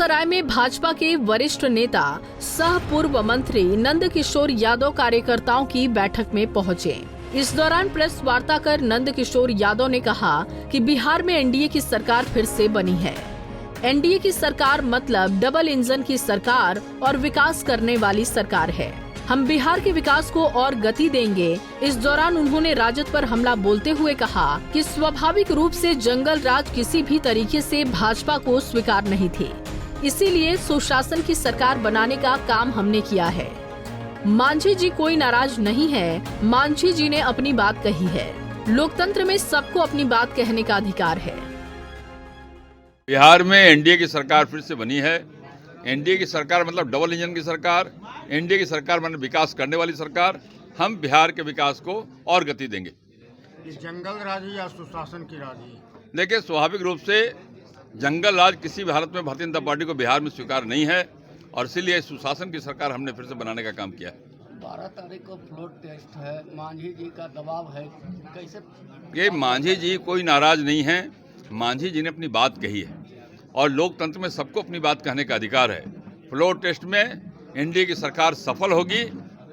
बेगूसराय में भाजपा के वरिष्ठ नेता सह पूर्व मंत्री नंदकिशोर यादव कार्यकर्ताओं की बैठक में पहुंचे। इस दौरान प्रेस वार्ता कर नंदकिशोर यादव ने कहा कि बिहार में एनडीए की सरकार फिर से बनी है। एनडीए की सरकार मतलब डबल इंजन की सरकार और विकास करने वाली सरकार है। हम बिहार के विकास को और गति देंगे। इस दौरान उन्होंने राजद पर हमला बोलते हुए कहा कि स्वाभाविक रूप से जंगल राज किसी भी तरीके से भाजपा को स्वीकार नहीं थी, इसीलिए सुशासन की सरकार बनाने का काम हमने किया है। मांझी जी कोई नाराज नहीं है, मांझी जी ने अपनी बात कही है। लोकतंत्र में सबको अपनी बात कहने का अधिकार है। बिहार में एनडीए की सरकार फिर से बनी है। एनडीए की सरकार मतलब डबल इंजन की सरकार, एनडीए की सरकार मतलब विकास करने वाली सरकार। हम बिहार के विकास को और गति देंगे। इस जंगल राज या सुशासन की राज? देखिए, स्वाभाविक रूप से जंगल राज किसी भी हालत में भारतीय जनता पार्टी को बिहार में स्वीकार नहीं है और इसीलिए सुशासन की सरकार हमने फिर से बनाने का काम किया है। 12 तारीख को फ्लोर टेस्ट है, मांझी जी का दबाव है, कैसे? ये मांझी जी कोई नाराज नहीं है। मांझी जी ने अपनी बात कही है और लोकतंत्र में सबको अपनी बात कहने का अधिकार है। फ्लोर टेस्ट में एनडीए की सरकार सफल होगी।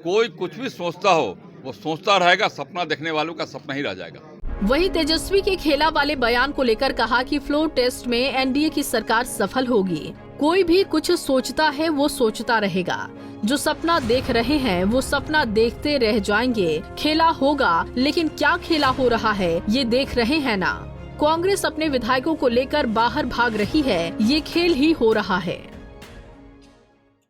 कोई कुछ भी सोचता हो वो सोचता रहेगा, सपना देखने वालों का सपना ही रह जाएगा। वहीं तेजस्वी के खेला वाले बयान को लेकर कहा कि फ्लोर टेस्ट में एनडीए की सरकार सफल होगी। कोई भी कुछ सोचता है वो सोचता रहेगा। जो सपना देख रहे हैं वो सपना देखते रह जाएंगे। खेला होगा, लेकिन क्या खेला हो रहा है ये देख रहे हैं ना। कांग्रेस अपने विधायकों को लेकर बाहर भाग रही है, ये खेल ही हो रहा है।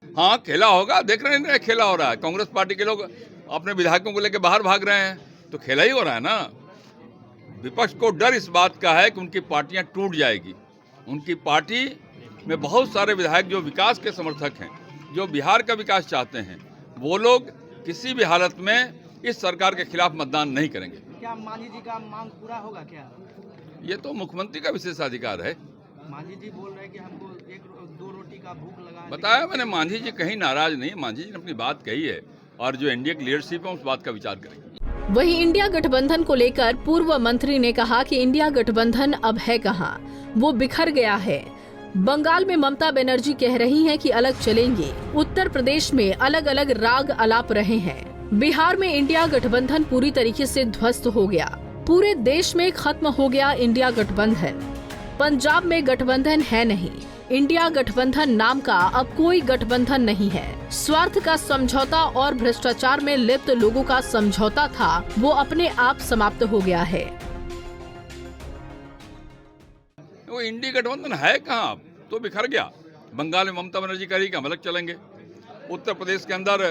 हाँ, खेला होगा, देख रहे हैं खेला हो रहा है। कांग्रेस पार्टी के लोग अपने विधायकों को लेकर बाहर भाग रहे हैं तो खेला ही हो रहा है ना। विपक्ष को डर इस बात का है कि उनकी पार्टियां टूट जाएगी। उनकी पार्टी में बहुत सारे विधायक जो विकास के समर्थक हैं, जो बिहार का विकास चाहते हैं, वो लोग किसी भी हालत में इस सरकार के खिलाफ मतदान नहीं करेंगे। क्या मांझी जी का मांग पूरा होगा क्या? ये तो मुख्यमंत्री का विशेषाधिकार है। मांझी जी बोल रहे हैं कि हमको 1-2 रोटी का भूख लगा है। बताया मैंने, मांझी जी कहीं नाराज नहीं। मांझी जी ने अपनी बात कही है और जो एनडीए की लीडरशिप है उस बात का विचार करेंगे। वहीं इंडिया गठबंधन को लेकर पूर्व मंत्री ने कहा कि इंडिया गठबंधन अब है कहां, वो बिखर गया है। बंगाल में ममता बनर्जी कह रही हैं कि अलग चलेंगे। उत्तर प्रदेश में अलग अलग राग अलाप रहे हैं। बिहार में इंडिया गठबंधन पूरी तरीके से ध्वस्त हो गया। पूरे देश में खत्म हो गया इंडिया गठबंधन। पंजाब में गठबंधन है नहीं। इंडिया गठबंधन नाम का अब कोई गठबंधन नहीं है। स्वार्थ का समझौता और भ्रष्टाचार में लिप्त लोगों का समझौता था, वो अपने आप समाप्त हो गया है। वो इंडी गठबंधन है कहाँ, तो बिखर गया। बंगाल में ममता बनर्जी कह रही कि हम अलग चलेंगे। उत्तर प्रदेश के अंदर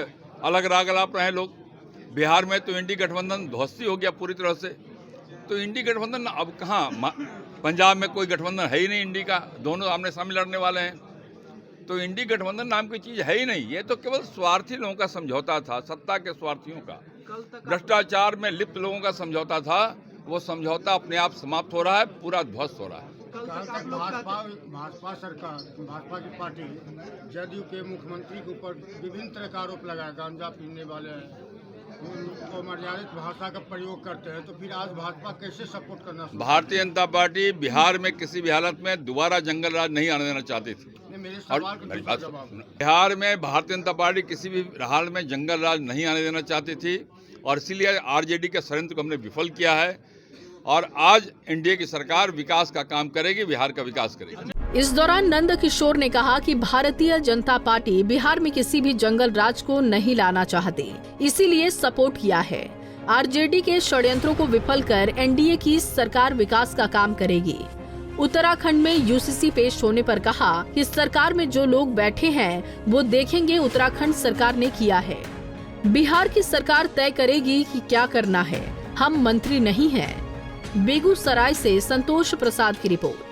अलग राग अलाप रहे लोग। बिहार में तो इंडी गठबंधन ध्वस्ती हो गया पूरी तरह से। तो इंडी गठबंधन अब कहाँ, पंजाब में कोई गठबंधन है ही नहीं इंडी का। दोनों आमने सामने लड़ने वाले हैं। तो इंडी गठबंधन नाम की चीज है ही नहीं। ये तो केवल स्वार्थी लोगों का समझौता था, सत्ता के स्वार्थियों का, भ्रष्टाचार में लिप्त लोगों का समझौता था। वो समझौता अपने आप समाप्त हो रहा है, पूरा ध्वस्त हो रहा है। भाजपा सरकार, भाजपा की पार्टी जदयू के मुख्यमंत्री के ऊपर विभिन्न तरह का आरोप लगाया, गांजा पीने वाले हैं, मर्यादित भाषा का प्रयोग करते हैं। तो फिर आज भाजपा कैसे सपोर्ट करना? भारतीय जनता पार्टी बिहार में किसी भी हालत में दोबारा जंगल राज नहीं आने देना चाहती थी। और बिहार में भारतीय जनता पार्टी किसी भी हाल में जंगल राज नहीं आने देना चाहती थी और इसीलिए आरजेडी के षड्यंत्र को हमने विफल किया है। और आज एनडीए की सरकार विकास का काम करेगी, बिहार का विकास करेगी। इस दौरान नंदकिशोर ने कहा कि भारतीय जनता पार्टी बिहार में किसी भी जंगल राज को नहीं लाना चाहती, इसीलिए सपोर्ट किया है। आरजेडी के षड्यंत्रों को विफल कर एनडीए की सरकार विकास का काम करेगी। उत्तराखंड में यूसीसी पेश होने पर कहा कि सरकार में जो लोग बैठे हैं वो देखेंगे उत्तराखंड सरकार ने किया है। बिहार की सरकार तय करेगी कि क्या करना है, हम मंत्री नहीं हैं। बेगूसराय से संतोष प्रसाद की रिपोर्ट।